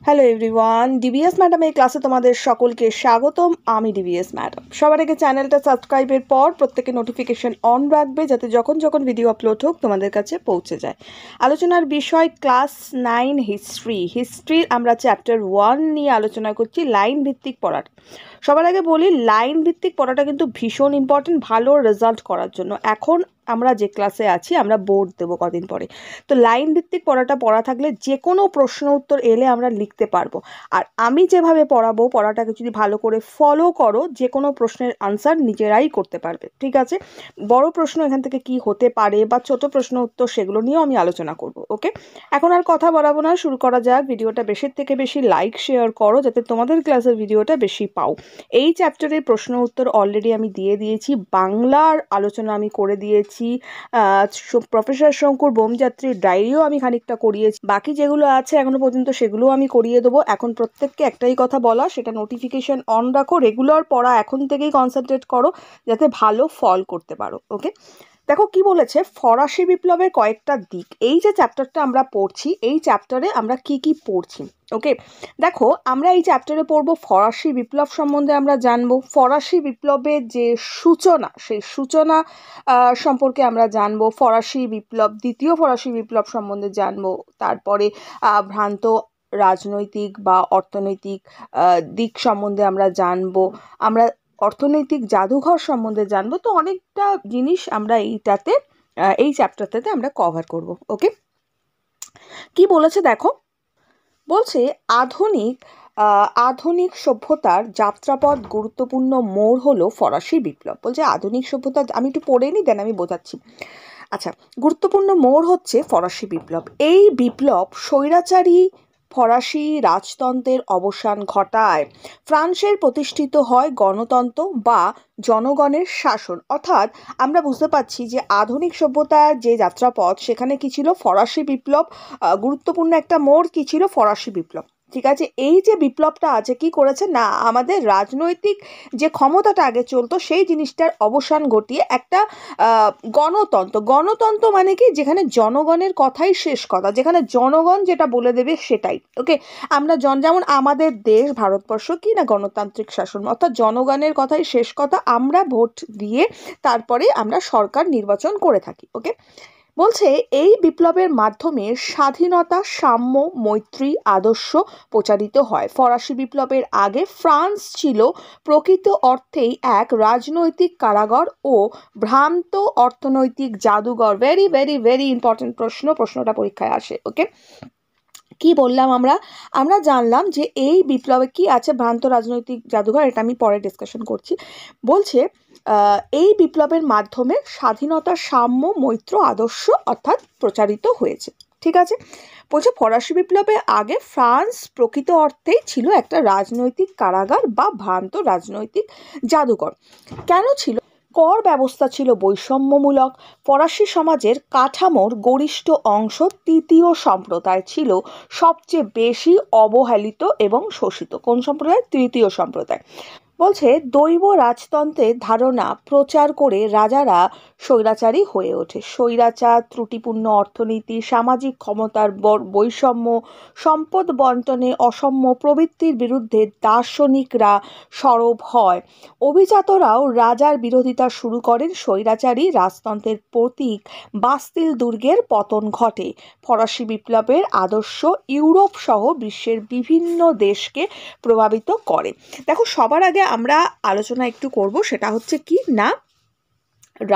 Hello everyone, DVS ম্যাডামের ক্লাসে তোমাদের সকলকে স্বাগতম। আমি ডিভিএস ম্যাডাম। সবার আগে চ্যানেলটা সাবস্ক্রাইবের পর প্রত্যেকে নোটিফিকেশন অন রাখবে, যাতে যখন যখন ভিডিও আপলোড হোক তোমাদের কাছে পৌঁছে যায়। আলোচনার বিষয় ক্লাস 9 হিস্ট্রির আমরা চ্যাপ্টার 1 নিয়ে আলোচনা করছি, লাইন ভিত্তিক পড়াটা। সবার আগে বলি, লাইন ভিত্তিক পড়াটা কিন্তু ভীষণ ইম্পর্টেন্ট ভালো রেজাল্ট করার জন্য। এখন আমরা যে ক্লাসে আছি, আমরা বোর্ড দেবো কদিন পরে, তো লাইন ভিত্তিক পড়াটা পড়া থাকলে যে কোনো প্রশ্ন উত্তর এলে আমরা লিখতে পারবো। আর আমি যেভাবে পড়াবো, পড়াটাকে যদি ভালো করে ফলো করো, যে কোনো প্রশ্নের আনসার নিজেরাই করতে পারবে। ঠিক আছে, বড় প্রশ্ন এখান থেকে কি হতে পারে বা ছোট প্রশ্ন উত্তর, সেগুলো নিয়েও আমি আলোচনা করব। ওকে, এখন আর কথা বাড়াবো না, শুরু করা যাক। ভিডিওটা বেশির থেকে বেশি লাইক শেয়ার করো, যাতে তোমাদের ক্লাসের ভিডিওটা বেশি পাও। এই চ্যাপ্টারের প্রশ্ন উত্তর অলরেডি আমি দিয়ে দিয়েছি, বাংলার আলোচনা আমি করে দিয়েছি, প্রফেসর শঙ্কুর বোমযাত্রীর ডায়েরিও আমি খানিকটা করিয়েছি। বাকি যেগুলো আছে এখনো পর্যন্ত সেগুলোও আমি করিয়ে দেবো। এখন প্রত্যেককে একটাই কথা বলা, সেটা নোটিফিকেশন অন রাখো, রেগুলার পড়া এখন থেকেই কনসেন্ট্রেট করো, যাতে ভালো ফল করতে পারো। ওকে, দেখো কি বলেছে, ফরাসি বিপ্লবের কয়েকটা দিক। এই যে চ্যাপ্টারটা আমরা পড়ছি, এই চ্যাপ্টারে আমরা কি কি পড়ছি। ওকে, দেখো আমরা এই চ্যাপ্টারে পড়বো ফরাসি বিপ্লব সম্বন্ধে আমরা জানবো, ফরাসি বিপ্লবের যে সূচনা, সেই সূচনা সম্পর্কে আমরা জানবো, ফরাসি বিপ্লব, দ্বিতীয় ফরাসি বিপ্লব সম্বন্ধে জানবো, তারপরে ভ্রান্ত রাজনৈতিক বা অর্থনৈতিক দিক সম্বন্ধে আমরা জানবো, আমরা অর্থনৈতিক জাদুঘর সম্বন্ধে জানবো। তো অনেকটা জিনিস আমরা এইটাতে, এই চ্যাপ্টারটাতে আমরা কভার করব। ওকে, কি বলেছে দেখো, বলছে আধুনিক সভ্যতার যাত্রাপথ গুরুত্বপূর্ণ মোড় হলো ফরাসি বিপ্লব। বলছে আধুনিক সভ্যতা, আমি একটু পড়ে নিই, দেন আমি বোঝাচ্ছি। আচ্ছা, গুরুত্বপূর্ণ মোড় হচ্ছে ফরাসি বিপ্লব। এই বিপ্লব স্বৈরাচারী ফরাসি রাজতন্ত্রের অবসান ঘটায়। ফ্রান্সের প্রতিষ্ঠিত হয় গণতন্ত্র বা জনগণের শাসন। অর্থাৎ আমরা বুঝতে পারছি যে আধুনিক সভ্যতার যে যাত্রাপথ, সেখানে কি ছিল, ফরাসি বিপ্লব। গুরুত্বপূর্ণ একটা মোড় কি ছিল, ফরাসি বিপ্লব। ঠিক আছে, এই যে বিপ্লবটা আছে, কি করেছে না, আমাদের রাজনৈতিক যে ক্ষমতাটা আগে চলতো, সেই জিনিসটার অবসান ঘটিয়ে একটা গণতন্ত্র মানে কি, যেখানে জনগণের কথাই শেষ কথা, যেখানে জনগণ যেটা বলে দেবে সেটাই। ওকে, আমরা যেমন আমাদের দেশ ভারতবর্ষ কি না, গণতান্ত্রিক শাসন, অর্থাৎ জনগণের কথাই শেষ কথা, আমরা ভোট দিয়ে তারপরে আমরা সরকার নির্বাচন করে থাকি। ওকে, বলছে এই বিপ্লবের মাধ্যমে স্বাধীনতা, সাম্য, মৈত্রী আদর্শ প্রচারিত হয়। ফরাসি বিপ্লবের আগে ফ্রান্স ছিল প্রকৃত অর্থেই এক রাজনৈতিক কারাগার ও ভ্রান্ত অর্থনৈতিক জাদুঘর। ভেরি ভেরি ভেরি ইম্পর্টেন্ট প্রশ্নটা পরীক্ষায় আসে। ওকে, কি বললাম আমরা জানলাম যে এই বিপ্লবে কি আছে, ভ্রান্ত রাজনৈতিক জাদুঘর, এটা আমি পরে ডিসকাশন করছি। বলছে এই বিপ্লবের মাধ্যমে স্বাধীনতা, সাম্য, মৈত্র আদর্শ অর্থাৎ প্রচারিত হয়েছে। ঠিক আছে, বলছে ফরাসি বিপ্লবের আগে ফ্রান্স প্রকৃত অর্থেই ছিল একটা রাজনৈতিক কারাগার বা ভ্রান্ত রাজনৈতিক জাদুঘর। কেন ছিল? কর ব্যবস্থা ছিল বৈষম্যমূলক। ফরাসি সমাজের কাঠামোর গরিষ্ঠ অংশ তৃতীয় সম্প্রদায় ছিল সবচেয়ে বেশি অবহেলিত এবং শোষিত। কোন সম্প্রদায়? তৃতীয় সম্প্রদায়। বলছে দৈব রাজতন্ত্রের ধারণা প্রচার করে রাজারা স্বৈরাচারী হয়ে ওঠে। স্বৈরাচার, ত্রুটিপূর্ণ অর্থনীতি, সামাজিক ক্ষমতার বৈষম্য, সম্পদ বন্টনে অসাম্য প্রবৃত্তির বিরুদ্ধে দার্শনিকরা সরব হয়। অভিজাতরাও রাজার বিরোধিতা শুরু করেন। স্বৈরাচারী রাজতন্ত্রের প্রতীক বাস্তিল দুর্গের পতন ঘটে। ফরাসি বিপ্লবের আদর্শ ইউরোপ সহ বিশ্বের বিভিন্ন দেশকে প্রভাবিত করে। দেখো, সবার আগে আমরা আলোচনা একটু করব, সেটা হচ্ছে কি না,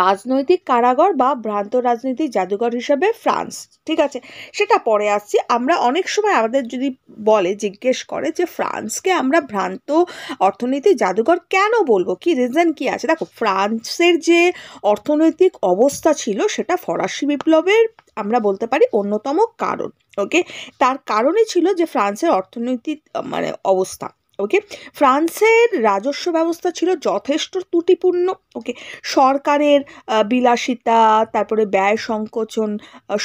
রাজনৈতিক কারাগার বা ভ্রান্ত রাজনৈতিক জাদুঘর হিসেবে ফ্রান্স। ঠিক আছে, সেটা পরে আসছি। আমরা অনেক সময় আমাদের যদি জিজ্ঞেস করে যে ফ্রান্সকে আমরা ভ্রান্ত অর্থনৈতিক জাদুঘর কেন বলবো, কি রিজন কি আছে। দেখো, ফ্রান্সের যে অর্থনৈতিক অবস্থা ছিল, সেটা ফরাসি বিপ্লবের আমরা বলতে পারি অন্যতম কারণ। ওকে, তার কারণই ছিল যে ফ্রান্সের অর্থনৈতিক অবস্থা। ওকে, ফ্রান্সের রাজস্ব ব্যবস্থা ছিল যথেষ্ট ত্রুটিপূর্ণ। ওকে, সরকারের বিলাসিতা, তারপরে ব্যয়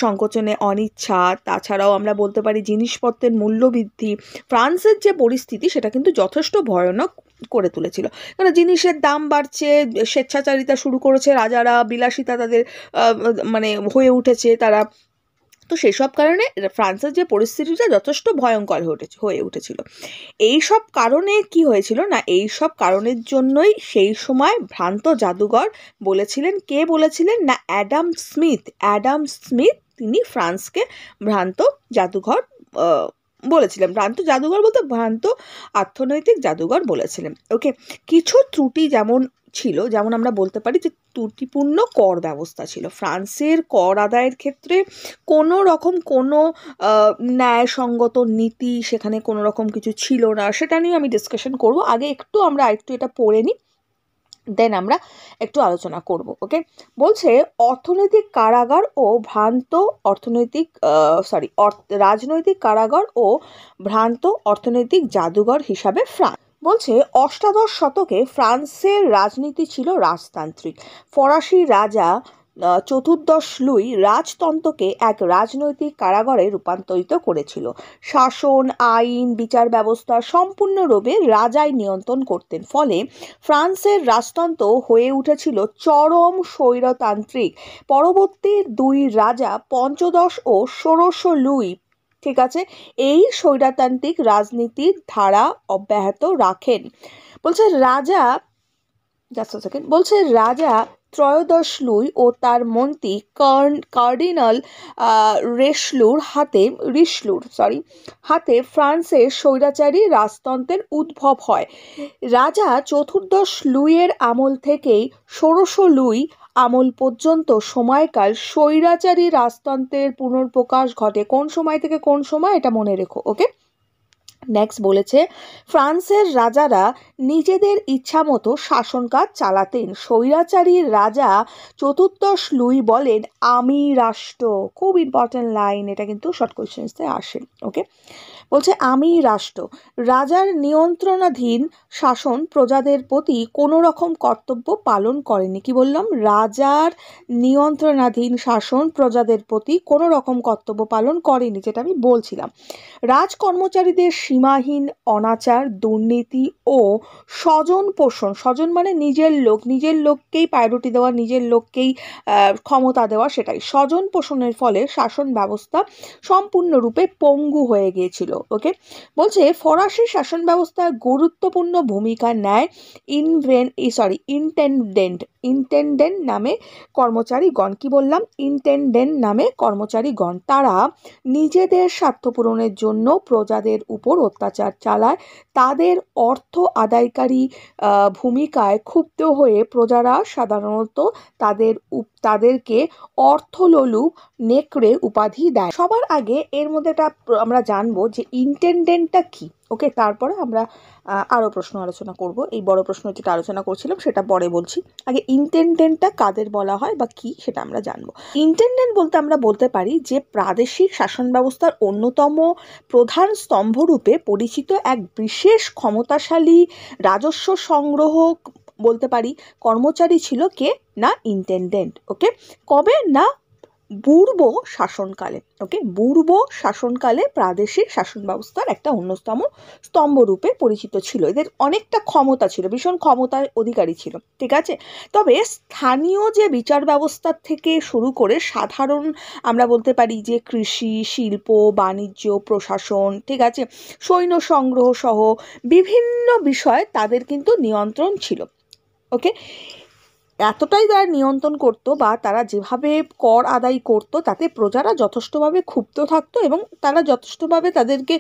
সংকোচনে অনিচ্ছা, তাছাড়াও আমরা বলতে পারি জিনিসপত্রের মূল্য বৃদ্ধি। ফ্রান্সের যে পরিস্থিতি, সেটা কিন্তু যথেষ্ট ভয়ানক করে তুলেছিল। কারণ জিনিসের দাম বাড়ছে, স্বেচ্ছাচারিতা শুরু করেছে রাজারা, বিলাসিতা তাদের হয়ে উঠেছে, তারা তো সেসব কারণে ফ্রান্সের যে পরিস্থিতিটা যথেষ্ট ভয়ঙ্কর হয়ে উঠেছিল। এই সব কারণে কি হয়েছিল না, এই সব কারণের জন্যই সেই সময় ভ্রান্ত জাদুঘর বলেছিলেন, কে বলেছিলেন না অ্যাডাম স্মিথ তিনি ফ্রান্সকে ভ্রান্ত জাদুঘর বলেছিলেন। ভ্রান্ত জাদুঘর বলতে ভ্রান্ত অর্থনৈতিক জাদুঘর বলেছিলেন। ওকে, কিছু ত্রুটি যেমন ছিল, যেমন আমরা বলতে পারি যে ত্রুটিপূর্ণ কর ব্যবস্থা ছিল ফ্রান্সের। কর আদায়ের ক্ষেত্রে কোনো রকম কোনো ন্যায়সঙ্গত নীতি সেখানে কোনো রকম কিছু ছিল না, সেটা নিয়ে আমি ডিসকাশন করব। আগে আমরা একটু এটা পড়ে নিই, দেন আমরা একটু আলোচনা করব। ওকে, বলছে অর্থনৈতিক কারাগার ও ভ্রান্ত অর্থনৈতিক রাজনৈতিক কারাগার ও ভ্রান্ত অর্থনৈতিক জাদুঘর হিসাবে ফ্রান্স। বলছে অষ্টাদশ শতকে ফ্রান্সের রাজনীতি ছিল রাজতান্ত্রিক। ফরাসি রাজা চতুর্দশ লুই রাজতন্ত্রকে এক রাজনৈতিক কারাগারে রূপান্তরিত করেছিল। শাসন, আইন, বিচার ব্যবস্থা সম্পূর্ণরূপে রাজাই নিয়ন্ত্রণ করতেন। ফলে ফ্রান্সের রাজতন্ত্র হয়ে উঠেছিল চরম স্বৈরতান্ত্রিক। পরবর্তী দুই রাজা পঞ্চদশ ও ষোড়শ লুই, ঠিক আছে, এই স্বৈরতান্ত্রিক রাজনীতির ধারা অব্যাহত রাখেন। বলছে রাজা ত্রয়োদশ লুই ও তার মন্ত্রী কার্ডিনাল রিশলুর হাতে ফ্রান্সের স্বৈরাচারী রাজতন্ত্রের উদ্ভব হয়। রাজা চতুর্দশ লুইয়ের আমল থেকেই ষোড়শ লুই আমল পর্যন্ত সময়কাল স্বৈরাচারী রাজতন্ত্রের পুনর্প্রকাশ ঘটে। কোন সময় থেকে কোন সময়, এটা মনে রেখো। ওকে, নেক্সট বলেছে ফ্রান্সের রাজারা নিজেদের ইচ্ছামতো শাসনকাজ চালাতেন। স্বৈরাচারী রাজা চতুর্দশ লুই বলেন আমি রাষ্ট্র, খুব ইম্পর্টেন্ট লাইন, এটা কিন্তু শর্ট কোয়েশ্চেন্সে আসে। ওকে, বলছে আমি রাষ্ট্র, রাজার নিয়ন্ত্রণাধীন শাসন প্রজাদের প্রতি কোনো রকম কর্তব্য পালন করেনি। কি বললাম, রাজার নিয়ন্ত্রণাধীন শাসন প্রজাদের প্রতি কোনো রকম কর্তব্য পালন করেনি, যেটা আমি বলছিলাম। রাজকর্মচারীদের সীমাহীন অনাচার, দুর্নীতি ও স্বজন পোষণ, স্বজন মানে নিজের লোককেই প্রায়োরিটি দেওয়া, নিজের লোককেই ক্ষমতা দেওয়া, সেটাই স্বজন পোষণের ফলে শাসন ব্যবস্থা সম্পূর্ণরূপে পঙ্গু হয়ে গিয়েছিল। ওকে, বলছে ফরাসি শাসন ব্যবস্থায় গুরুত্বপূর্ণ ভূমিকা নেয় ইন্টেন্ডেন্ট নামে কর্মচারীগণ। কি বললাম, ইন্টেন্ডেন্ট নামে কর্মচারীগণ। তারা নিজেদের স্বার্থ পূরণের জন্য প্রজাদের উপর অত্যাচার চালায়। তাদের অর্থ আদায়কারী ভূমিকায় ক্ষুব্ধ হয়ে প্রজারা সাধারণত তাদেরকে অর্থলোলুপ নেকড়ে উপাধি দেয়। সবার আগে এর মধ্যে আমরা জানবো যে ইন্টেন্ডেন্টটা কি। ওকে, তারপরে আমরা আরও প্রশ্ন আলোচনা করব। এই বড় প্রশ্ন যেটা আলোচনা করছিলাম সেটা পরে বলছি, আগে ইন্টেন্ডেন্টটা কাদের বলা হয় বা কি সেটা আমরা জানবো। ইন্টেন্ডেন্ট বলতে আমরা বলতে পারি যে প্রাদেশিক শাসন ব্যবস্থার অন্যতম প্রধান স্তম্ভরূপে পরিচিত এক বিশেষ ক্ষমতাশালী রাজস্ব সংগ্রহক বলতে পারি কর্মচারী ছিল কে না ইন্টেন্ডেন্ট। ওকে, কবে না পূর্ব শাসনকালে। ওকে, পূর্ব শাসনকালে প্রাদেশিক শাসন ব্যবস্থার একটা অন্যতম স্তম্ভরূপে পরিচিত ছিল। এদের অনেকটা ক্ষমতা ছিল, ভীষণ ক্ষমতার অধিকারী ছিল, ঠিক আছে। তবে স্থানীয় যে বিচার ব্যবস্থার থেকে শুরু করে সাধারণ আমরা বলতে পারি যে কৃষি, শিল্প, বাণিজ্য, প্রশাসন, ঠিক আছে, সৈন্য সংগ্রহ সহ বিভিন্ন বিষয়ে তাদের কিন্তু নিয়ন্ত্রণ ছিল। ওকে, এতটাই তারা নিয়ন্ত্রণ করতো বা তারা যেভাবে কর আদায় করতো তাতে প্রজারা যথেষ্টভাবে ক্ষুব্ধ থাকতো এবং তারা যথেষ্টভাবে তাদেরকে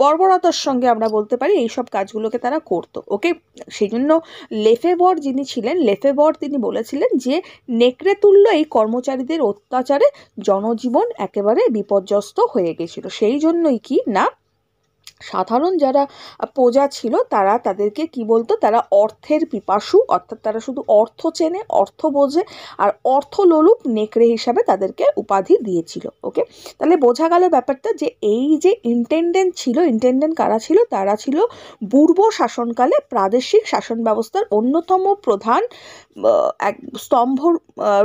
বর্বরতার সঙ্গে আমরা বলতে পারি এইসব কাজগুলোকে তারা করতো। ওকে, সেই জন্য লেফেবর যিনি ছিলেন, তিনি বলেছিলেন যে নেকড়ে তুল্য এই কর্মচারীদের অত্যাচারে জনজীবন একেবারে বিপর্যস্ত হয়ে গেছিল। সেই জন্যই কি না সাধারণ যারা প্রজা ছিল তারা তাদেরকে কি বলতো, তারা অর্থের পিপাসু, অর্থাৎ তারা শুধু অর্থ চেনে, অর্থ বোঝে, আর অর্থলোলুপ নেকড়ে হিসাবে তাদেরকে উপাধি দিয়েছিল। ওকে, তাহলে বোঝা গেল ব্যাপারটা যে এই যে ইন্টেন্ডেন্ট কারা ছিল, তারা ছিল পূর্ব শাসনকালে প্রাদেশিক শাসন ব্যবস্থার অন্যতম প্রধান এক স্তম্ভ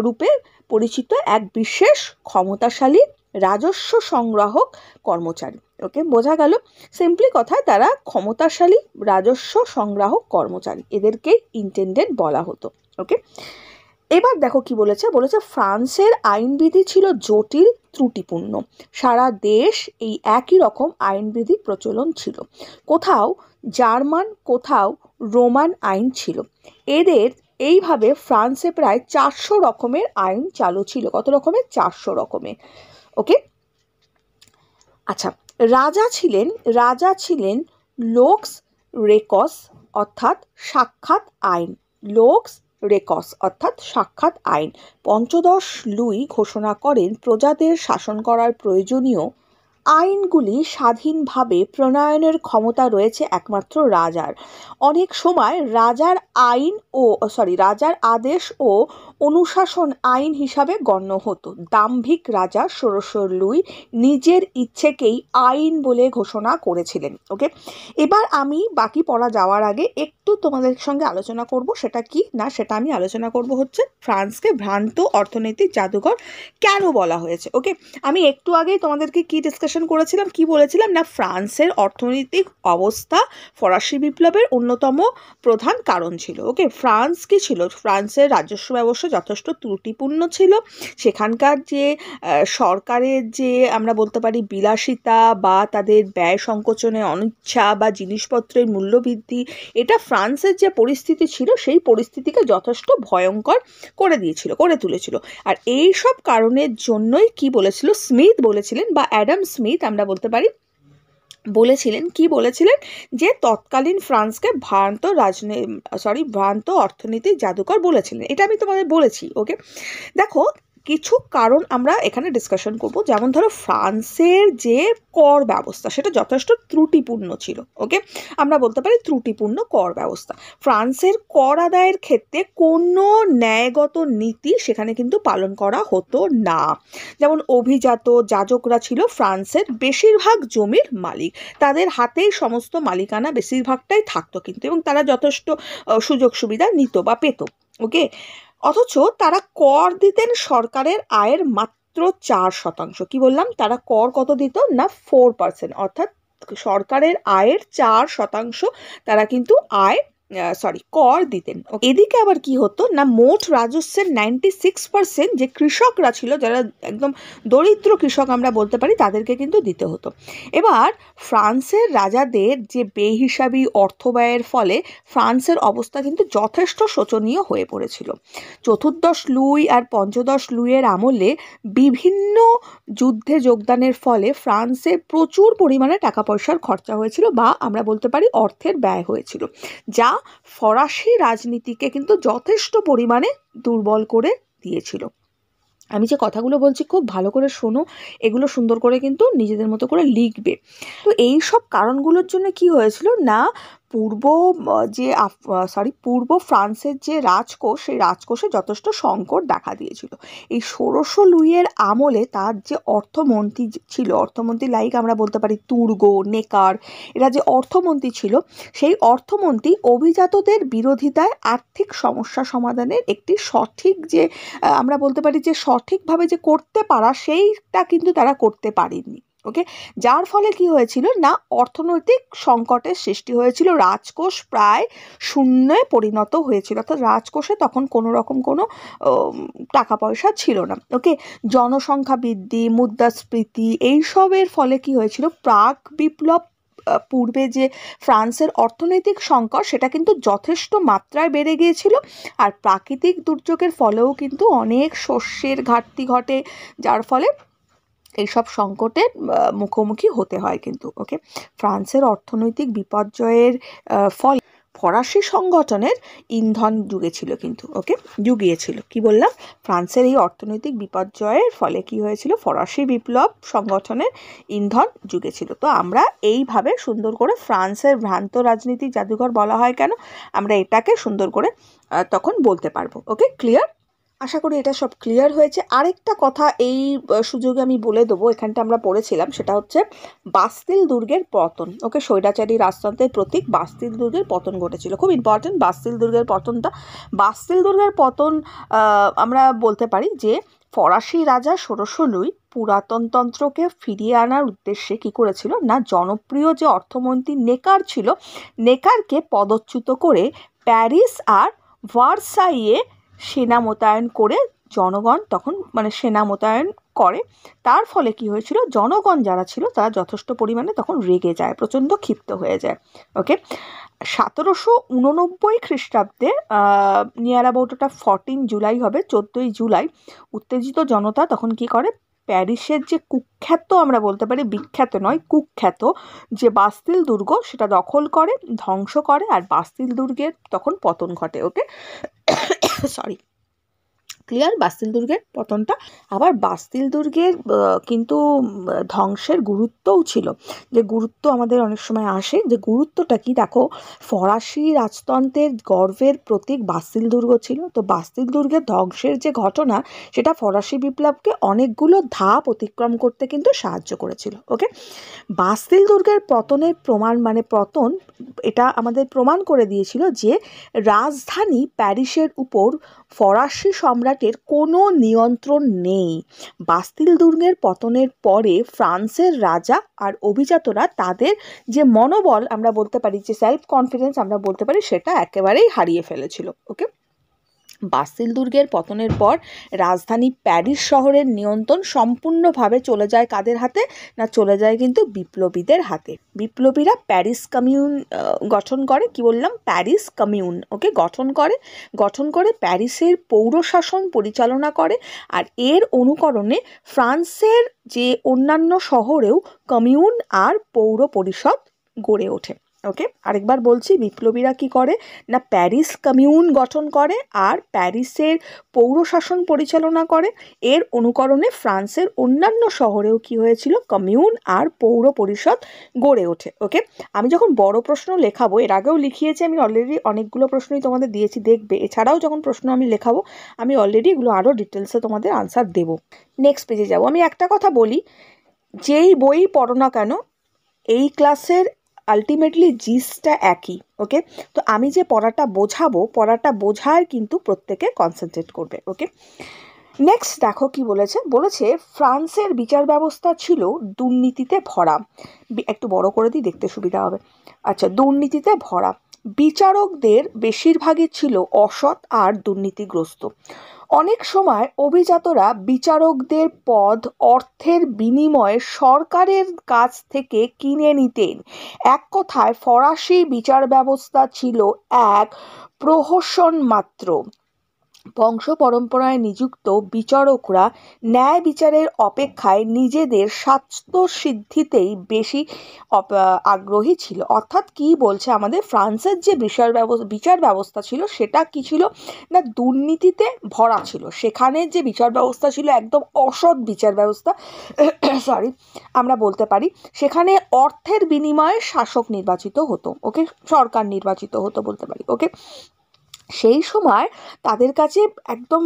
রূপে পরিচিত এক বিশেষ ক্ষমতাশালী রাজস্ব সংগ্রাহক কর্মচারী। ওকে, বোঝা গেল সিম্পলি কথায় তারা ক্ষমতাশালী রাজস্ব সংগ্রাহক কর্মচারী, এদেরকে ইন্টেন্ডেন্ট বলা হতো। ওকে, এবার দেখো কি বলেছে, বলেছে ফ্রান্সের আইনবিধি ছিল জটিল ত্রুটিপূর্ণ। সারা দেশ এই একই রকম আইনবিধি প্রচলন ছিল, কোথাও জার্মান কোথাও রোমান আইন ছিল। এদের এইভাবে ফ্রান্সে প্রায় 400 রকমের আইন চালু ছিল। কত রকমের? 400 রকমের। ওকে, আচ্ছা, রাজা ছিলেন লোক্স রেকস অর্থাৎ সাক্ষাৎ আইন। লোক্স রেকস অর্থাৎ সাক্ষাৎ আইন। পঞ্চদশ লুই ঘোষণা করেন প্রজাদের শাসন করার প্রয়োজনীয় আইনগুলি স্বাধীনভাবে প্রণয়নের ক্ষমতা রয়েছে একমাত্র রাজার। অনেক সময় রাজার আদেশ ও অনুশাসন আইন হিসাবে গণ্য হতো। দাম্ভিক রাজা ষোড়শ লুই নিজের ইচ্ছেকেই আইন বলে ঘোষণা করেছিলেন। ওকে, এবার আমি বাকি পড়া যাওয়ার আগে একটু তোমাদের সঙ্গে আলোচনা করব। সেটা কি না, সেটা আমি আলোচনা করব হচ্ছে ফ্রান্সকে ভ্রান্ত অর্থনৈতিক জাদুঘর কেন বলা হয়েছে। ওকে, আমি একটু আগেই তোমাদেরকে কি ডিসকাশন করেছিলাম, কি বলেছিলাম না, ফ্রান্সের অর্থনৈতিক অবস্থা ফরাসি বিপ্লবের অন্যতম প্রধান কারণ ছিল। ওকে, ফ্রান্স কি ছিল? ফ্রান্সের রাজস্ব ব্যবস্থা যথেষ্ট ত্রুটিপূর্ণ ছিল। সেখানকার যে সরকারের যে আমরা বলতে পারি বিলাসিতা বা তাদের ব্যয় সংকোচনে অনিচ্ছা বা জিনিসপত্রের মূল্যবৃদ্ধি, এটা ফ্রান্সের যে পরিস্থিতি ছিল সেই পরিস্থিতিকে যথেষ্ট ভয়ঙ্কর করে তুলেছিল। আর এই সব কারণের জন্যই কি বলেছিল স্মিথ বলেছিলেন, বা অ্যাডাম স্মিথ আমরা বলতে পারি, বলেছিলেন যে তৎকালীন ফ্রান্সকে ভ্রান্ত অর্থনীতির জাদুকর বলেছিলেন। এটা আমি তোমাদের বলেছি। ওকে, দেখো কিছু কারণ আমরা এখানে ডিসকাশন করব। যেমন ধরো ফ্রান্সের যে কর ব্যবস্থা সেটা যথেষ্ট ত্রুটিপূর্ণ ছিল। ওকে, আমরা বলতে পারি ত্রুটিপূর্ণ কর ব্যবস্থা। ফ্রান্সের কর আদায়ের ক্ষেত্রে কোনো ন্যায়গত নীতি সেখানে কিন্তু পালন করা হতো না। যেমন অভিজাত যাজকরা ছিল ফ্রান্সের বেশিরভাগ জমির মালিক, তাদের হাতেই সমস্ত মালিকানা বেশিরভাগটাই থাকতো কিন্তু, এবং তারা যথেষ্ট সুযোগ সুবিধা নিত বা পেত। ওকে, অথচ তারা কর দিতেন সরকারের আয়ের মাত্র 4%। কি বললাম? তারা কর কত দিত না? 4%, অর্থাৎ সরকারের আয়ের 4% তারা কিন্তু কর দিতেন। এদিকে আবার কি হতো না, মোট রাজস্বের 96% যে কৃষকরা ছিল, যারা একদম দরিদ্র কৃষক আমরা বলতে পারি, তাদেরকে কিন্তু দিতে হতো। এবার ফ্রান্সের রাজাদের যে বেহিসাবি অর্থ ব্যয়ের ফলে ফ্রান্সের অবস্থা কিন্তু যথেষ্ট শোচনীয় হয়ে পড়েছিল। চতুর্দশ লুই আর পঞ্চদশ লুইয়ের আমলে বিভিন্ন যুদ্ধে যোগদানের ফলে ফ্রান্সে প্রচুর পরিমাণে টাকা পয়সার খরচা হয়েছিল, বা আমরা বলতে পারি অর্থের ব্যয় হয়েছিল, যা ফরাসি রাজনীতিকে কিন্তু যথেষ্ট পরিমাণে দুর্বল করে দিয়েছিল। আমি যে কথাগুলো বলছি খুব ভালো করে শোনো, এগুলো সুন্দর করে কিন্তু নিজেদের মতো করে লিখবে। তো এই সব কারণগুলোর জন্য কি হয়েছিল না, পূর্ব ফ্রান্সের যে রাজকোষ, সেই রাজকোষে যথেষ্ট সংকট দেখা দিয়েছিল। এই ষোড়শ লুইয়ের আমলে তার যে অর্থমন্ত্রী ছিল, অর্থমন্ত্রী লাইক আমরা বলতে পারি তুর্গো, নেকার, এরা যে অর্থমন্ত্রী ছিল, সেই অর্থমন্ত্রী অভিজাতদের বিরোধিতায় আর্থিক সমস্যা সমাধানের একটি সঠিক যে আমরা বলতে পারি যে সঠিকভাবে যে করতে পারা, সেইটা কিন্তু তারা করতে পারেননি। ওকে, যার ফলে কি হয়েছিল না, অর্থনৈতিক সংকটের সৃষ্টি হয়েছিল। রাজকোষ প্রায় শূন্যে পরিণত হয়েছিল, অর্থাৎ রাজকোষে তখন কোনো রকম কোনো টাকা পয়সা ছিল না। ওকে, জনসংখ্যা বৃদ্ধি, মুদ্রাস্ফীতি, এইসবের ফলে কি হয়েছিল, প্রাক বিপ্লব পূর্বে যে ফ্রান্সের অর্থনৈতিক সংকট সেটা কিন্তু যথেষ্ট মাত্রায় বেড়ে গিয়েছিল। আর প্রাকৃতিক দুর্যোগের ফলেও কিন্তু অনেক শস্যের ঘাটতি ঘটে, যার ফলে এইসব সংকটের মুখোমুখি হতে হয় কিন্তু। ওকে, ফ্রান্সের অর্থনৈতিক বিপর্যয়ের ফলে ফরাসি সংগঠনের ইন্ধন জুগিয়েছিল। কি বললাম? ফ্রান্সের এই অর্থনৈতিক বিপর্যয়ের ফলে কি হয়েছিল, ফরাসি বিপ্লব সংগঠনের ইন্ধন জুগেছিল। তো আমরা এইভাবে সুন্দর করে ফ্রান্সের ভ্রান্ত রাজনীতি জাদুঘর বলা হয় কেন, আমরা এটাকে সুন্দর করে তখন বলতে পারবো। ওকে, ক্লিয়ার? আশা করি এটা সব ক্লিয়ার হয়েছে। আরেকটা কথা এই সুযোগে আমি বলে দেবো, এখানটা আমরা পড়েছিলাম, সেটা হচ্ছে বাস্তিল দুর্গের পতন। ওকে, স্বৈরাচারী রাজতন্ত্রের প্রতীক বাস্তিল দুর্গের পতন ঘটেছিল। খুব ইম্পর্টেন্ট বাস্তিল দুর্গের পতনটা। বাস্তিল দুর্গের পতন আমরা বলতে পারি যে ফরাসি রাজা ষোড়শ লুই পুরাতনতন্ত্রকে ফিরিয়ে আনার উদ্দেশ্যে কি করেছিল না, জনপ্রিয় যে অর্থমন্ত্রী নেকার ছিল, নেকারকে পদচ্যুত করে প্যারিস আর ভার্সাইয়ে সেনা মোতায়েন করে জনগণ তখন মানে সেনা মোতায়েন করে। তার ফলে কি হয়েছিল, জনগণ যারা ছিল তারা যথেষ্ট পরিমাণে তখন রেগে যায়, প্রচণ্ড ক্ষিপ্ত হয়ে যায়। ওকে, 1789 খ্রিস্টাব্দে নিয়ার অ্যাবাউট ওটা 14 জুলাই হবে, 14ই জুলাই উত্তেজিত জনতা তখন কি করে, প্যারিসের যে কুখ্যাত, আমরা বলতে পারি বিখ্যাত নয়, কুখ্যাত যে বাস্তিল দুর্গ সেটা দখল করে, ধ্বংস করে, আর বাস্তিল দুর্গের তখন পতন ঘটে। ওকে, সরি, ক্লিয়ার? বাস্তিল দুর্গের পতনটা, আবার বাস্তিল দুর্গের কিন্তু ধ্বংসের গুরুত্বও ছিল, যে গুরুত্ব আমাদের অনেক সময় আসে, যে গুরুত্বটা কি দেখো, ফরাসি রাজতন্ত্রের গর্বের প্রতীক বাস্তিল দুর্গ ছিল। তো বাস্তিল দুর্গের ধ্বংসের যে ঘটনা, সেটা ফরাসি বিপ্লবকে অনেকগুলো ধাপ অতিক্রম করতে কিন্তু সাহায্য করেছিল। ওকে, বাস্তিল দুর্গের পতনের প্রমাণ মানে পতন, এটা আমাদের প্রমাণ করে দিয়েছিল যে রাজধানী প্যারিসের উপর ফরাসি সম্রাটের কোনো নিয়ন্ত্রণ নেই। বাস্তিল দুর্গের পতনের পরে ফ্রান্সের রাজা আর অভিজাতরা তাদের যে মনোবল, আমরা বলতে পারি যে সেলফ কনফিডেন্স আমরা বলতে পারি, সেটা একেবারেই হারিয়ে ফেলেছিল। ওকে, বাস্তিল দুর্গের পতনের পর রাজধানী প্যারিস শহরের নিয়ন্ত্রণ সম্পূর্ণভাবে চলে যায় কাদের হাতে, না চলে যায় কিন্তু বিপ্লবীদের হাতে। বিপ্লবীরা প্যারিস কমিউন গঠন করে, কি বললাম, প্যারিস কমিউন। ওকে, গঠন করে প্যারিসের পৌরশাসন পরিচালনা করে, আর এর অনুকরণে ফ্রান্সের যে অন্যান্য শহরেও কমিউন আর পৌর পরিষদ গড়ে ওঠে। ওকে, আরেকবার বলছি, বিপ্লবীরা কি করে না প্যারিস কমিউন গঠন করে আর প্যারিসের পৌরশাসন পরিচালনা করে, এর অনুকরণে ফ্রান্সের অন্যান্য শহরেও কি হয়েছিল, কমিউন আর পৌর পরিষদ গড়ে ওঠে। ওকে, আমি যখন বড় প্রশ্ন লেখাবো, এর আগেও লিখিয়েছি আমি অলরেডি, অনেকগুলো প্রশ্নই তোমাদের দিয়েছি দেখবে, এছাড়াও যখন প্রশ্ন আমি লেখাবো আমি অলরেডি এগুলো আরও ডিটেলসে তোমাদের আনসার দেবো। নেক্সট পেজে যাব। আমি একটা কথা বলি, যেই বই পড়ো না কেন এই ক্লাসের আলটিমেটলি জিসটা একই। ওকে, তো আমি যে পড়াটা বোঝাবো, পড়াটা বোঝার কিন্তু প্রত্যেকে কনসেন্ট্রেট করবে। ওকে, নেক্সট দেখো কি বলেছে ফ্রান্সের বিচার ব্যবস্থা ছিল দুর্নীতিতে ভরা। একটু বড় করে দিই, দেখতে সুবিধা হবে। আচ্ছা, দুর্নীতিতে ভরা, বিচারকদের বেশিরভাগই ছিল অসৎ আর দুর্নীতিগ্রস্ত। অনেক সময় অভিজাতরা বিচারকদের পদ অর্থের বিনিময়ে সরকারের কাছ থেকে কিনে নিতেন। এক কথায় ফরাসি বিচার ব্যবস্থা ছিল এক প্রহসন মাত্র। বংশ পরম্পরায় নিযুক্ত বিচারকরা ন্যায় বিচারের অপেক্ষায় নিজেদের স্বার্থসিদ্ধিতেই বেশি আগ্রহী ছিল। অর্থাৎ কি বলছে আমাদের, ফ্রান্সের যে বিচার ব্যবস্থা ছিল সেটা কি ছিল না দুর্নীতিতে ভরা ছিল। সেখানে যে বিচার ব্যবস্থা ছিল একদম অসৎ বিচার ব্যবস্থা, সরি, আমরা বলতে পারি সেখানে অর্থের বিনিময়ে শাসক নির্বাচিত হতো। ওকে, সরকার নির্বাচিত হতো বলতে পারি। ওকে, সেই সময় তাদের কাছে একদম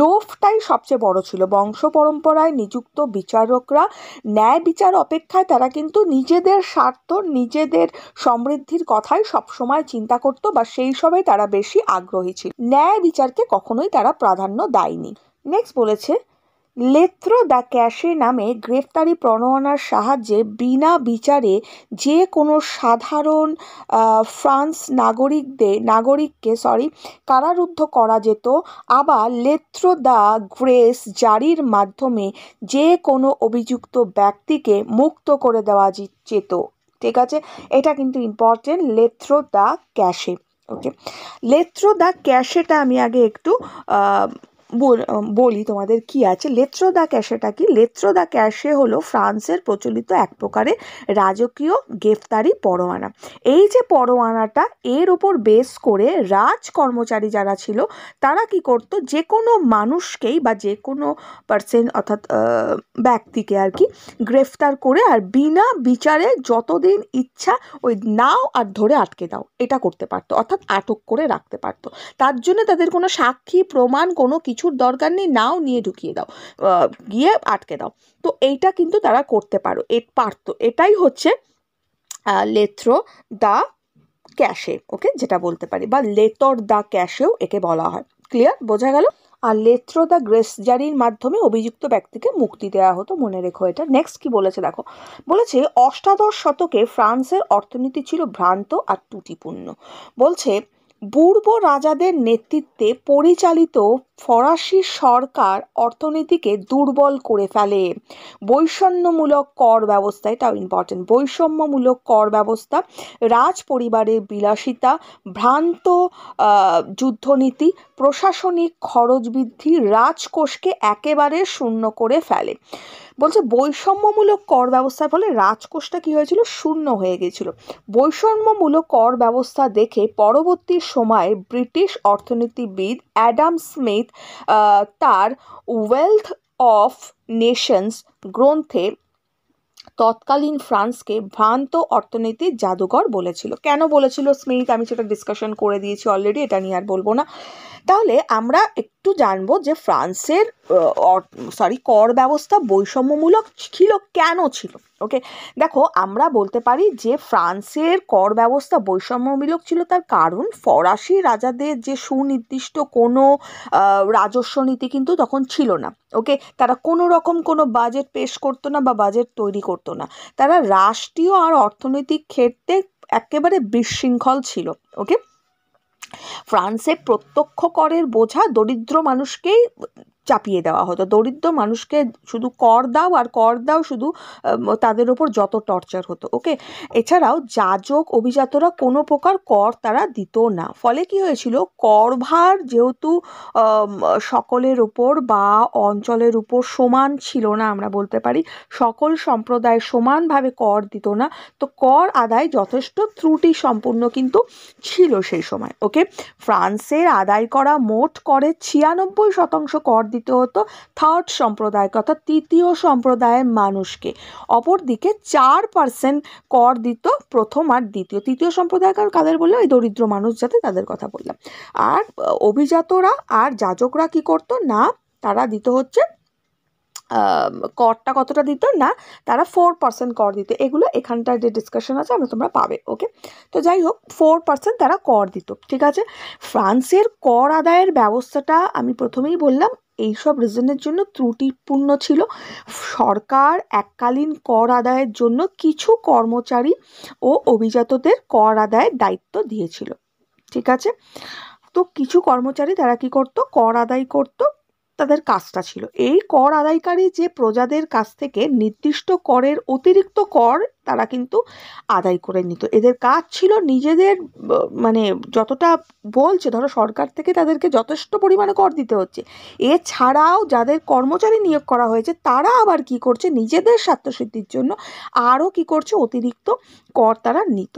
লোভটাই সবচেয়ে বড় ছিল। বংশ পরম্পরায় নিযুক্ত বিচারকরা ন্যায় বিচার অপেক্ষায় তারা কিন্তু নিজেদের স্বার্থ, নিজেদের সমৃদ্ধির কথাই সবসময় চিন্তা করতো, বা সেই সবে তারা বেশি আগ্রহী ছিল, ন্যায় বিচারকে কখনোই তারা প্রাধান্য দেয়নি। নেক্সট বলেছে, লেত্র দ্য ক্যাশে নামে গ্রেফতারি পরোয়ানার সাহায্যে বিনা বিচারে যে কোনো সাধারণ ফ্রান্স নাগরিককে কারারুদ্ধ করা যেত। আবার লেত্র দ্য গ্রেস জারির মাধ্যমে যে কোনো অভিযুক্ত ব্যক্তিকে মুক্ত করে দেওয়া যেত। ঠিক আছে, এটা কিন্তু ইম্পর্টেন্ট, লেত্র দ্য ক্যাশে। ওকে, লেত্র দ্য ক্যাশেটা আমি আগে একটু বলি তোমাদের কি আছে। লেত্র দ্য ক্যাশেটা কি, লেত্র দ্য ক্যাশে হলো ফ্রান্সের প্রচলিত এক প্রকারের রাজকীয় গ্রেফতারি পরোয়ানা। এই যে পরোয়ানাটা, এর ওপর বেস করে রাজ কর্মচারী যারা ছিল তারা কি করত, যে কোনো মানুষকেই বা যে কোনো পার্সন অর্থাৎ ব্যক্তিকে আর কি গ্রেফতার করে আর বিনা বিচারে যতদিন ইচ্ছা ওই নাও আর ধরে আটকে দাও, এটা করতে পারতো, অর্থাৎ আটক করে রাখতে পারতো। তার জন্য তাদের কোনো সাক্ষী প্রমাণ কোনো কিছুর দরকার নেই, নাও নিয়ে ঢুকিয়ে দাও, গিয়ে আটকে দাও। তো এইটা কিন্তু তারা করতে পারতো। এটাই হচ্ছে লেত্র দ্য ক্যাশে। ওকে, যেটা বলতে পারি, বা লেতর দ্য ক্যাশেও একে বলা হয়। ক্লিয়ার, বোঝা গেল? আর লেত্র দ্য গ্রেস জারির মাধ্যমে অভিযুক্ত ব্যক্তিকে মুক্তি দেওয়া হতো, মনে রেখো এটা। নেক্সট কি বলেছে দেখো, বলেছে অষ্টাদশ শতকে ফ্রান্সের অর্থনীতি ছিল ভ্রান্ত আর ত্রুটিপূর্ণ। বলছে পূর্ব রাজাদের নেতৃত্বে পরিচালিত ফরাসি সরকার অর্থনীতিকে দুর্বল করে ফেলে। বৈষম্যমূলক কর ব্যবস্থা, এটাও ইম্পর্টেন্ট, বৈষম্যমূলক কর ব্যবস্থা, রাজ পরিবারের বিলাসিতা, ভ্রান্ত যুদ্ধনীতি, প্রশাসনিক খরচ বৃদ্ধি রাজকোষকে একেবারে শূন্য করে ফেলে। বলছে বৈষম্যমূলক কর ব্যবস্থার ফলে রাজকোষটা কি হয়েছিল, শূন্য হয়ে গেছিল। বৈষম্যমূলক কর ব্যবস্থা দেখে পরবর্তী সময়ে ব্রিটিশ অর্থনীতিবিদ অ্যাডাম স্মিথ তার ওয়েলথ অফ নেশনস গ্রন্থে তৎকালীন ফ্রান্সকে ভ্রান্ত অর্থনীতির জাদুঘর বলেছিল। কেন বলেছিল স্মিথ, আমি সেটা ডিসকাশন করে দিয়েছি অলরেডি, এটা নিয়ে আর বলবো না। তাহলে আমরা একটু জানবো যে ফ্রান্সের কর ব্যবস্থা বৈষম্যমূলক ছিল, কেন ছিল। ওকে, দেখো আমরা বলতে পারি যে ফ্রান্সের কর ব্যবস্থা বৈষম্যমূলক ছিল, তার কারণ ফরাসি রাজাদের যে সুনির্দিষ্ট কোনো রাজস্ব নীতি কিন্তু তখন ছিল না। ওকে, তারা কোনো রকম কোনো বাজেট পেশ করতো না বা বাজেট তৈরি করতো না। তারা রাষ্ট্রীয় আর অর্থনৈতিক ক্ষেত্রে একেবারে বিশৃঙ্খল ছিল। ওকে, ফ্রান্সে প্রত্যক্ষ করের বোঝা দরিদ্র মানুষকেই চাপিয়ে দেওয়া হতো। দরিদ্র মানুষকে শুধু কর দাও আর কর দাও, শুধু তাদের ওপর যত টর্চার হতো। ওকে, এছাড়াও যাজক অভিজাতরা কোনো প্রকার কর তারা দিত না। ফলে কি হয়েছিল, করভার যেহেতু সকলের উপর বা অঞ্চলের উপর সমান ছিল না, আমরা বলতে পারি সকল সম্প্রদায় সমানভাবে কর দিত না, তো কর আদায় যথেষ্ট ত্রুটি সম্পূর্ণ কিন্তু ছিল সেই সময়। ওকে, ফ্রান্সের আদায় করা মোট করের 96% কর দিতে হতো থার্ড সম্প্রদায়, অর্থাৎ তৃতীয় সম্প্রদায়ের মানুষকে। অপরদিকে 4% কর দিত প্রথম আর দ্বিতীয়। তৃতীয় সম্প্রদায় কাদের বললাম, এই দরিদ্র মানুষ যাতে, তাদের কথা বললাম। আর অভিজাতরা আর যাজকরা কি করতো না, তারা দিত হচ্ছে করটা কতটা দিত না, তারা 4% কর দিত। এগুলো এখানটার যে ডিসকাশন আছে আমরা তোমরা পাবে। ওকে, তো যাই হোক 4% তারা কর দিত। ঠিক আছে, ফ্রান্সের কর আদায়ের ব্যবস্থাটা আমি প্রথমেই বললাম এইসব রিজনের জন্য ত্রুটিপূর্ণ ছিল। সরকার এককালীন কর আদায়ের জন্য কিছু কর্মচারী ও অভিজাতদের কর আদায়ের দায়িত্ব দিয়েছিল। ঠিক আছে, তো কিছু কর্মচারী তারা কি করতো, কর আদায় করতো, তাদের কাজটা ছিল এই কর আদায়কারী যে প্রজাদের কাছ থেকে নির্দিষ্ট করের অতিরিক্ত কর তারা কিন্তু আদায় করে নিত। এদের কাজ ছিল নিজেদের মানে যতটা বলছে, ধরো সরকার থেকে তাদেরকে যথেষ্ট পরিমাণে কর দিতে হচ্ছে, এছাড়াও যাদের কর্মচারী নিয়োগ করা হয়েছে তারা আবার কি করছে, নিজেদের স্বার্থসিদ্ধির জন্য আরও কি করছে, অতিরিক্ত কর তারা নিত।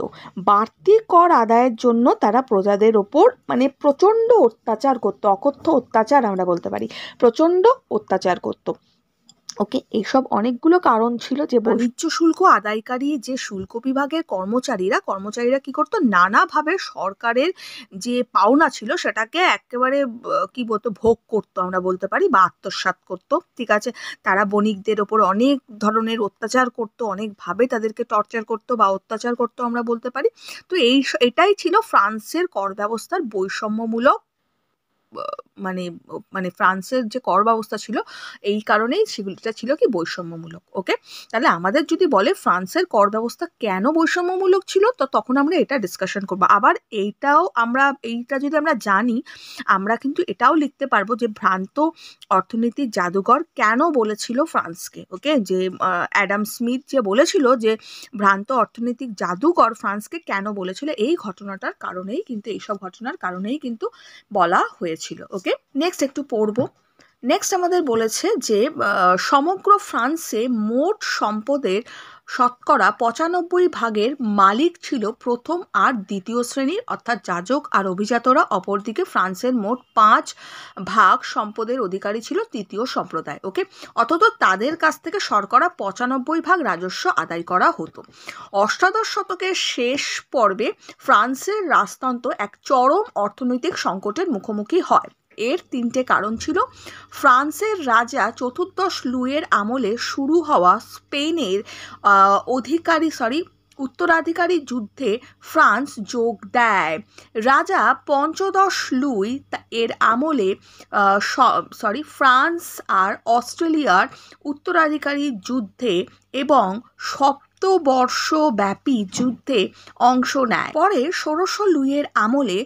বাড়তি কর আদায়ের জন্য তারা প্রজাদের ওপর মানে প্রচণ্ড অত্যাচার করতো, অকথ্য অত্যাচার আমরা বলতে পারি, প্রচণ্ড অত্যাচার করতো। ওকে, এইসব অনেকগুলো কারণ ছিল যে বাণিজ্য শুল্ক আদায়কারী যে শুল্ক বিভাগের কর্মচারীরা কি করতো, নানাভাবে সরকারের যে পাওনা ছিল সেটাকে একেবারে কি বলতো ভোগ করতো আমরা বলতে পারি, বা আত্মসাৎ করতো। ঠিক আছে, তারা বণিকদের ওপর অনেক ধরনের অত্যাচার করতো, অনেকভাবে তাদেরকে টর্চার করতো বা অত্যাচার করতো আমরা বলতে পারি। তো এটাই ছিল ফ্রান্সের কর ব্যবস্থার বৈষম্যমূলক মানে মানে ফ্রান্সের যে কর ব্যবস্থা ছিল এই কারণেই সেগুলিটা ছিল কি বৈষম্যমূলক। ওকে, তাহলে আমাদের যদি বলে ফ্রান্সের কর ব্যবস্থা কেন বৈষম্যমূলক ছিল, তো তখন আমরা এটা ডিসকাশন করবো। আবার এইটা যদি আমরা জানি, আমরা কিন্তু এটাও লিখতে পারবো যে ভ্রান্ত অর্থনীতির জাদুঘর কেন বলেছিল ফ্রান্সকে। ওকে, যে অ্যাডাম স্মিথ যে বলেছিল যে ভ্রান্ত অর্থনৈতিক জাদুঘর ফ্রান্সকে কেন বলেছিল, এই ঘটনাটার কারণেই কিন্তু, এইসব ঘটনার কারণেই কিন্তু বলা হয়েছিল। ওকে, নেক্সট একটু পড়বো। নেক্সট আমাদের বলেছে যে সমগ্র ফ্রান্সে মোট সম্পদের শতকরা 95% মালিক ছিল প্রথম আর দ্বিতীয় শ্রেণীর, অর্থাৎ যাজক আর অভিজাতরা। অপরদিকে ফ্রান্সের মোট 5% সম্পদের অধিকারী ছিল তৃতীয় সম্প্রদায়। ওকে, অথচ তাদের কাছ থেকে শতকরা 95% রাজস্ব আদায় করা হতো। অষ্টাদশ শতকের শেষ পর্বে ফ্রান্সের রাজতন্ত্র এক চরম অর্থনৈতিক সংকটের মুখোমুখি হয়। এর 3টে কারণ ছিল। ফ্রান্সের রাজা চতুর্দশ লুইয়ের আমলে শুরু হওয়া স্পেনের উত্তরাধিকারী যুদ্ধে ফ্রান্স যোগ দেয়। রাজা পঞ্চদশ লুই এর আমলে ফ্রান্স আর অস্ট্রেলিয়ার উত্তরাধিকারী যুদ্ধে এবং বর্ষব্যাপী যুদ্ধে অংশ নেয়। পরে ষোড়শ লুইয়ের আমলে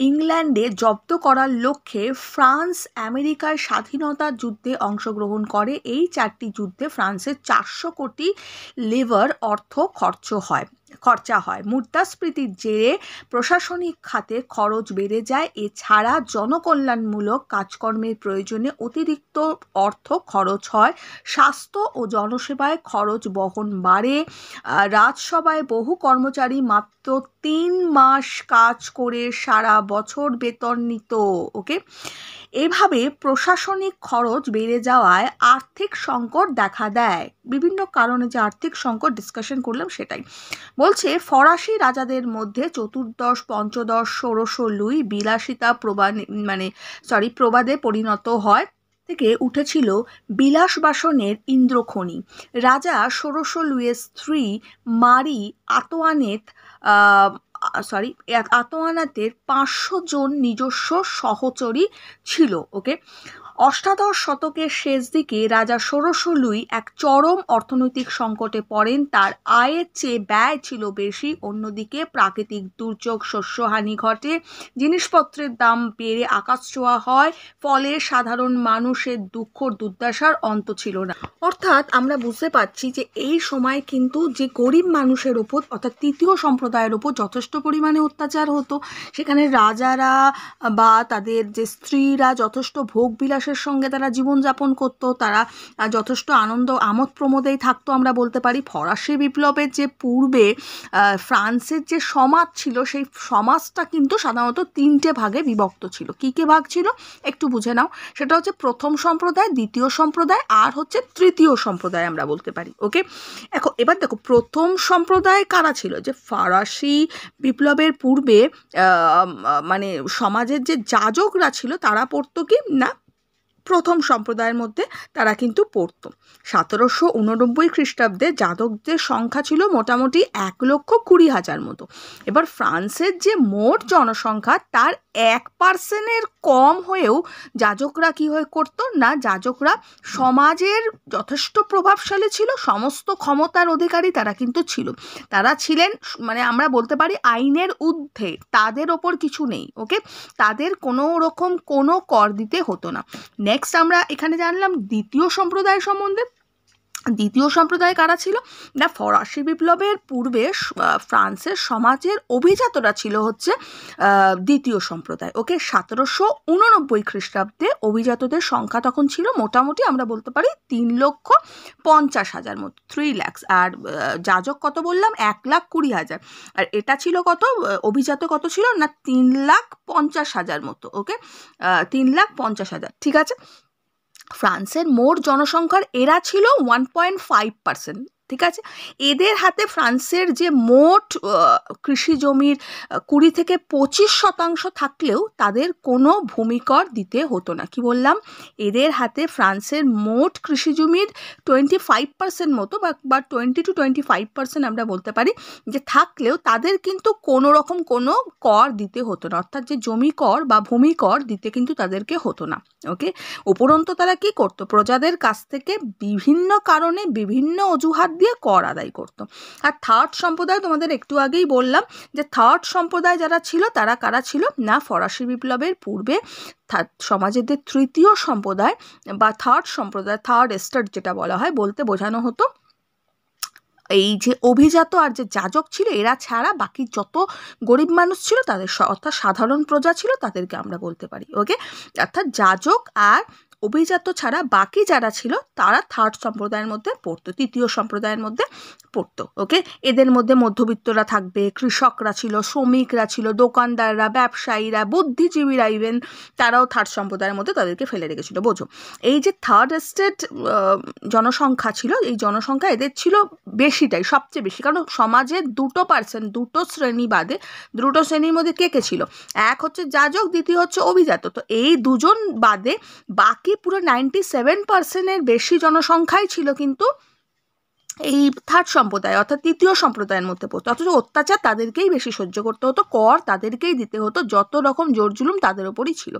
ইংল্যান্ডে জব্দ করার লক্ষ্যে ফ্রান্স আমেরিকার স্বাধীনতা যুদ্ধে অংশগ্রহণ করে। এই 4টি যুদ্ধে ফ্রান্সের 400 কোটি লিভার অর্থ খরচা হয়। মুদ্রাস্ফীতির জেরে প্রশাসনিক খাতে খরচ বেড়ে যায়। এছাড়া জনকল্যাণমূলক কাজকর্মের প্রয়োজনে অতিরিক্ত অর্থ খরচ হয়। স্বাস্থ্য ও জনসেবায় খরচ বহন বাড়ে। রাজসভায় বহু কর্মচারী মাত্র 3 মাস কাজ করে সারা বছর বেতন নিত। ওকে, এভাবে প্রশাসনিক খরচ বেড়ে যাওয়ায় আর্থিক সংকট দেখা দেয়। বিভিন্ন কারণে যে আর্থিক সংকট ডিসকাশন করলাম সেটাই বলছে। ফরাসি রাজাদের মধ্যে চতুর্দশ, পঞ্চদশ, ষোড়শ লুই বিলাসিতা প্রবাদে পরিণত হয় থেকে উঠেছিল বিলাস বাসনের ইন্দ্রখনি। রাজা ষোড়শ লুইয়ের স্ত্রী মারি আতোয়ানাতের 500 জন নিজস্ব সহচরী ছিল। ওকে, অষ্টাদশ শতকের শেষ দিকে রাজা ষোড়শ লুই এক চরম অর্থনৈতিক সংকটে পড়েন। তার আয়ের চেয়ে ব্যয় ছিল বেশি। অন্যদিকে প্রাকৃতিক দুর্যোগ, শস্যহানি ঘটে, জিনিসপত্রের দাম বেড়ে আকাশছোঁয়া হয়। ফলে সাধারণ মানুষের দুঃখ দুর্দশার অন্ত ছিল না। অর্থাৎ আমরা বুঝতে পারছি যে এই সময় কিন্তু যে গরিব মানুষের ওপর অর্থাৎ তৃতীয় সম্প্রদায়ের ওপর যথেষ্ট পরিমাণে অত্যাচার হতো। সেখানে রাজারা বা তাদের যে স্ত্রীরা যথেষ্ট ভোগ বিলাসের সঙ্গে তারা জীবনযাপন করতো। তারা যথেষ্ট আমোদ প্রমোদেই থাকতো আমরা বলতে পারি। ফরাসি বিপ্লবের যে পূর্বে ফ্রান্সের যে সমাজ ছিল সেই সমাজটা কিন্তু সাধারণত 3টে ভাগে বিভক্ত ছিল। কী ভাগ ছিল একটু বুঝে নাও। সেটা হচ্ছে প্রথম সম্প্রদায়, দ্বিতীয় সম্প্রদায় আর হচ্ছে তৃতীয় সম্প্রদায় আমরা বলতে পারি। ওকে, এবার দেখো প্রথম সম্প্রদায় কারা ছিল? যে ফরাসি বিপ্লবের পূর্বে সমাজের যে যাজকরা ছিল তারা পড়তো কি না প্রথম সম্প্রদায়ের মধ্যে তারা কিন্তু পড়তো। 1789 খ্রিস্টাব্দে যাদবদের সংখ্যা ছিল মোটামুটি 1,20,000 মতো। এবার ফ্রান্সের যে মোট জনসংখ্যা তার 1% কম হয়েও যাজকরা কী করতো না, যাজকরা সমাজের যথেষ্ট প্রভাবশালী ছিল, সমস্ত ক্ষমতার অধিকারী তারা কিন্তু ছিল। তারা ছিলেন আমরা বলতে পারি আইনের ঊর্ধ্বে, তাদের ওপর কিছু নেই। ওকে, তাদের কোনো রকম কোনো কর দিতে হতো না। নেক্সট আমরা এখানে জানলাম দ্বিতীয় সম্প্রদায় সম্বন্ধে। দ্বিতীয় সম্প্রদায় কারা ছিল না, ফরাসি বিপ্লবের পূর্বে ফ্রান্সের সমাজের অভিজাতরা ছিল হচ্ছে দ্বিতীয় সম্প্রদায়। ওকে, 1789 খ্রিস্টাব্দে অভিজাতদের সংখ্যা তখন ছিল মোটামুটি আমরা বলতে পারি 3,50,000 মতো, 3 লাখ। আর যাজক কত বললাম? 1,20,000। আর এটা ছিল কত, অভিজাত কত ছিল না 3,50,000 মতো। ওকে, 3,50,000। ঠিক আছে, ফ্রান্সের মোট জনসংখ্যার এরা ছিল 1.5%। ঠিক আছে, এদের হাতে ফ্রান্সের যে মোট কৃষি জমির 20 থেকে 25% থাকলেও তাদের কোনো ভূমিকর দিতে হতো না। কি বললাম? এদের হাতে ফ্রান্সের মোট কৃষি জমির 25% মতো বা 20 to 25% আমরা বলতে পারি যে থাকলেও তাদের কিন্তু কোনো রকম কোনো কর দিতে হতো না। অর্থাৎ যে জমি কর বা ভূমি কর দিতে কিন্তু তাদেরকে হতো না। ওকে, উপরন্তু তারা কি করতো? প্রজাদের কাছ থেকে বিভিন্ন কারণে বিভিন্ন অজুহাত দিয়ে কর আদায় করতো। আর থার্ড সম্প্রদায় তোমাদের একটু আগেই বললাম যে থার্ড সম্প্রদায় যারা ছিল তারা কারা ছিল না, ফরাসি বিপ্লবের পূর্বে সমাজের যে তৃতীয় সম্প্রদায় বা থার্ড সম্প্রদায়, থার্ড এস্টেট যেটা বলা হয়, বলতে বোঝানো হতো এই যে অভিজাত আর যে যাজক ছিল এরা ছাড়া বাকি যত গরিব মানুষ ছিল তাদের অর্থাৎ সাধারণ প্রজা ছিল তাদেরকে আমরা বলতে পারি। ওকে, অর্থাৎ যাজক আর অভিজাত ছাড়া বাকি যারা ছিল তারা থার্ড সম্প্রদায়ের মধ্যে পড়তো, তৃতীয় সম্প্রদায়ের মধ্যে পড়তো। ওকে, এদের মধ্যে মধ্যবিত্তরা থাকবে, কৃষকরা ছিল, শ্রমিকরা ছিল, দোকানদাররা, ব্যবসায়ীরা, বুদ্ধিজীবীরা, ইভেন তারাও থার্ড সম্প্রদায়ের মধ্যে তাদেরকে ফেলে রেখেছিল। বোঝো, এই যে থার্ড এস্টেট জনসংখ্যা ছিল, এই জনসংখ্যা এদের ছিল বেশিটাই, সবচেয়ে বেশি। কারণ সমাজের 2% দুটো শ্রেণী বাদে, দুটো শ্রেণীর মধ্যে কে কে ছিল? এক হচ্ছে যাজক, দ্বিতীয় হচ্ছে অভিজাত। তো এই দুজন বাদে বাকি পুরো 97%-এর বেশি জনসংখ্যাই ছিল কিন্তু এই থার্ড সম্প্রদায় অর্থাৎ তৃতীয় সম্প্রদায়ের মধ্যে পড়তো, অথচ অত্যাচার তাদেরকেই বেশি সহ্য করতে হতো, কর তাদেরকেই দিতে হতো, যত রকম জোর জুলুম তাদের ওপরই ছিল,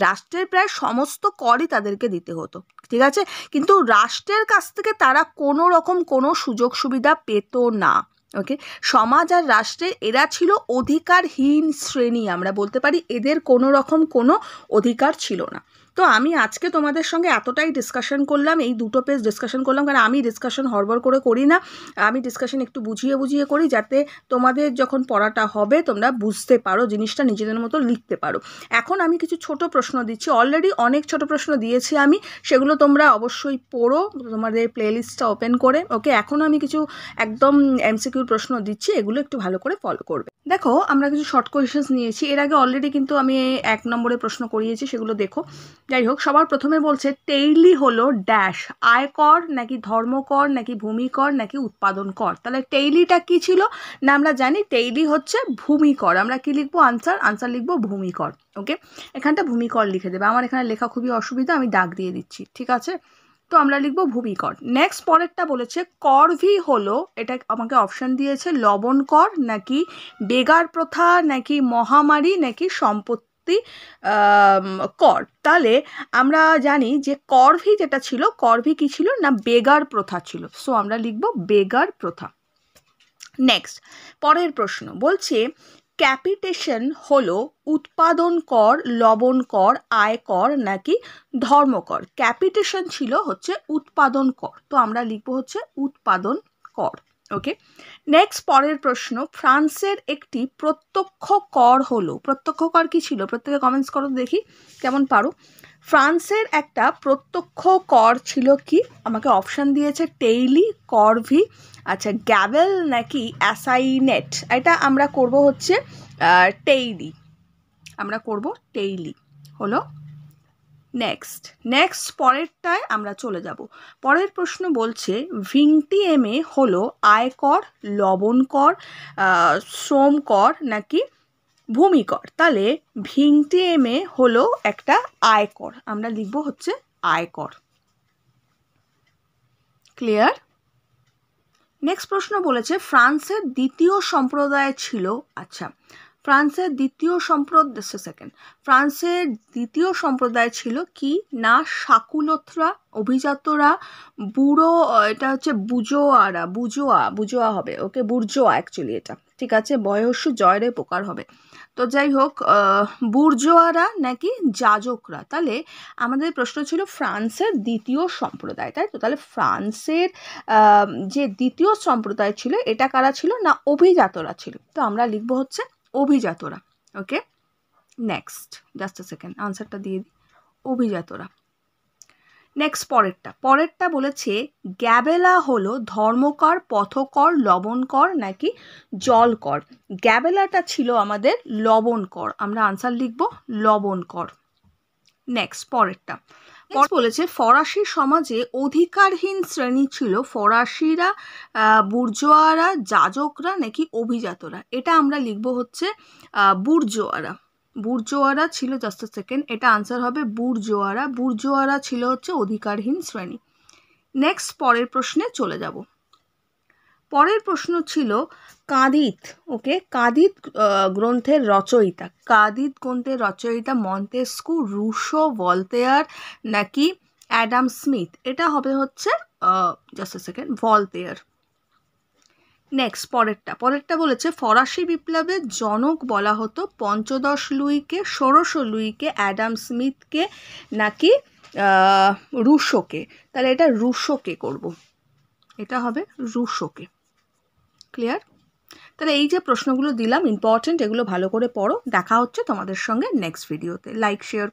রাষ্ট্রের প্রায় সমস্ত করই তাদেরকে দিতে হতো, ঠিক আছে, কিন্তু রাষ্ট্রের কাছ থেকে তারা কোনো রকম কোনো সুযোগ সুবিধা পেত না। ওকে, সমাজ আর রাষ্ট্রে এরা ছিল অধিকারহীন শ্রেণী, আমরা বলতে পারি এদের কোনো রকম কোনো অধিকার ছিল না। তো আমি আজকে তোমাদের সঙ্গে এতটাই ডিসকাশন করলাম, এই 2 পেজ ডিসকাশন করলাম, কারণ আমি ডিসকাশন হড়বড় করে করি না, আমি ডিসকাশন একটু বুঝিয়ে বুঝিয়ে করি, যাতে তোমাদের যখন পড়াটা হবে তোমরা বুঝতে পারো, জিনিসটা নিজেদের মতো লিখতে পারো। এখন আমি কিছু ছোট প্রশ্ন দিচ্ছি, অলরেডি অনেক ছোট প্রশ্ন দিয়েছি আমি, সেগুলো তোমরা অবশ্যই পড়ো তোমাদের প্লেলিস্টটা ওপেন করে। ওকে, এখন আমি কিছু একদম এমসিকিউর প্রশ্ন দিচ্ছি, এগুলো একটু ভালো করে ফলো করবে। দেখো, আমরা কিছু শর্ট কোয়েশ্চেন্স নিয়েছি, এর আগে অলরেডি কিন্তু আমি 1 নম্বরে প্রশ্ন করিয়েছি, সেগুলো দেখো। যাই হোক, সবার প্রথমে বলছে টেইলি হলো ড্যাশ, আয়কর নাকি ধর্মকর নাকি ভূমিকর নাকি উৎপাদন কর। তাহলে টেইলিটা কি ছিল না, আমরা জানি টেইলি হচ্ছে ভূমিকর, আমরা কি লিখবো আনসার লিখবো ভূমিকর। ওকে, এখানটা ভূমিকর লিখে দেবে, আমার এখানে লেখা খুবই অসুবিধা, আমি দাগ দিয়ে দিচ্ছি, ঠিক আছে, তো আমরা লিখবো ভূমিকর। নেক্সট পরেরটা বলেছে করভি হলো, এটা আমাকে অপশান দিয়েছে লবণ কর নাকি বেগার প্রথা নাকি মহামারী নাকি সম্পত্তি কর। তাহলে আমরা জানি যে করভি যেটা ছিল, করভি কি ছিল না বেগার প্রথা ছিল, সো আমরা লিখব বেগার প্রথা। নেক্সট পরের প্রশ্ন বলছে ক্যাপিটেশন হলো উৎপাদন কর, লবণ কর, আয় কর নাকি ধর্মকর। ক্যাপিটেশন ছিল হচ্ছে উৎপাদন কর, তো আমরা লিখবো হচ্ছে উৎপাদন কর। ওকে, নেক্সট পরের প্রশ্ন ফ্রান্সের একটি প্রত্যক্ষ কর হলো, প্রত্যক্ষ কর কি ছিল, প্রত্যেকে কমেন্টস করো দেখি কেমন পারো। ফ্রান্সের একটা প্রত্যক্ষ কর ছিল কি, আমাকে অপশান দিয়েছে টেইলি, করভি, আচ্ছা গ্যাবেল নাকি অ্যাসাইনেট। এটা আমরা করব হচ্ছে টেইলি, আমরা করব টেইলি হলো। নেক্সট পরেরটায় আমরা চলে যাব। পরের প্রশ্ন বলছে ভিংটিএমে হলো আয়কর, লবণ কর, শ্রম কর নাকি ভূমিকর। তাহলে ভিংটিএমে হলো একটা আয়কর, আমরা লিখব হচ্ছে আয়কর। ক্লিয়ার? নেক্সট প্রশ্ন বলেছে ফ্রান্সের দ্বিতীয় সম্প্রদায় ছিল, আচ্ছা ফ্রান্সের দ্বিতীয় সম্প্রদায় ছিল কি না শাকুলথরা, অভিজাতরা, বুড়ো, এটা হচ্ছে বুজোয়া হবে, ওকে বুর্জোয়া অ্যাকচুয়ালি এটা, ঠিক আছে, বয়স্য জয়রে প্রকার হবে। তো যাই হোক, বুর্জোয়ারা নাকি যাজকরা। তাহলে আমাদের প্রশ্ন ছিল ফ্রান্সের দ্বিতীয় সম্প্রদায়, তাই তো, তাহলে ফ্রান্সের যে দ্বিতীয় সম্প্রদায় ছিল এটা কারা ছিল না অভিজাতরা ছিল, তো আমরা লিখবো হচ্ছে অভিজাতরা। ওকে, নেক্সট জাস্ট আ সেকেন্ড, আনসারটা দিয়ে দিই, অভিজাতরা। নেক্সট পরেরটা বলেছে গ্যাবেলা হলো ধর্মকর, পথকর, লবণকর নাকি জলকর। গ্যাবেলাটা ছিল আমাদের লবণকর, আমরা আনসার লিখব লবণকর। নেক্সট পরেরটা বলেছে ফরাসি সমাজে অধিকারহীন শ্রেণী ছিল ফরাসিরা, বুর্জোয়ারা, যাজকরা নাকি অভিজাতরা। এটা আমরা লিখব হচ্ছে বুর্জোয়ারা ছিল, জাস্ট আ সেকেন্ড, এটা আনসার হবে বুর্জোয়ারা ছিল হচ্ছে অধিকারহীন শ্রেণী। নেক্সট পরের প্রশ্নে চলে যাব। পরের প্রশ্ন ছিল কাদিত, ওকে, কাদিত গ্রন্থের রচয়িতা মন্তেস্কু, রুশো, ভলতেয়ার নাকি অ্যাডাম স্মিথ। এটা হবে হচ্ছে জাস্ট আ সেকেন্ড ভলতেয়ার। নেক্সট পরেরটা বলেছে ফরাসি বিপ্লবের জনক বলা হতো পঞ্চদশ লুইকে, ষোড়শ লুইকে, অ্যাডাম স্মিথকে নাকি রুশোকে। তাহলে এটা রুশোকে করব, এটা হবে রুশোকে। ক্লিয়ার? তাহলে এই যে প্রশ্নগুলো দিলাম ইম্পর্টেন্ট, এগুলো ভালো করে পড়ো। দেখা হচ্ছে তোমাদের সঙ্গে নেক্সট ভিডিওতে। Like share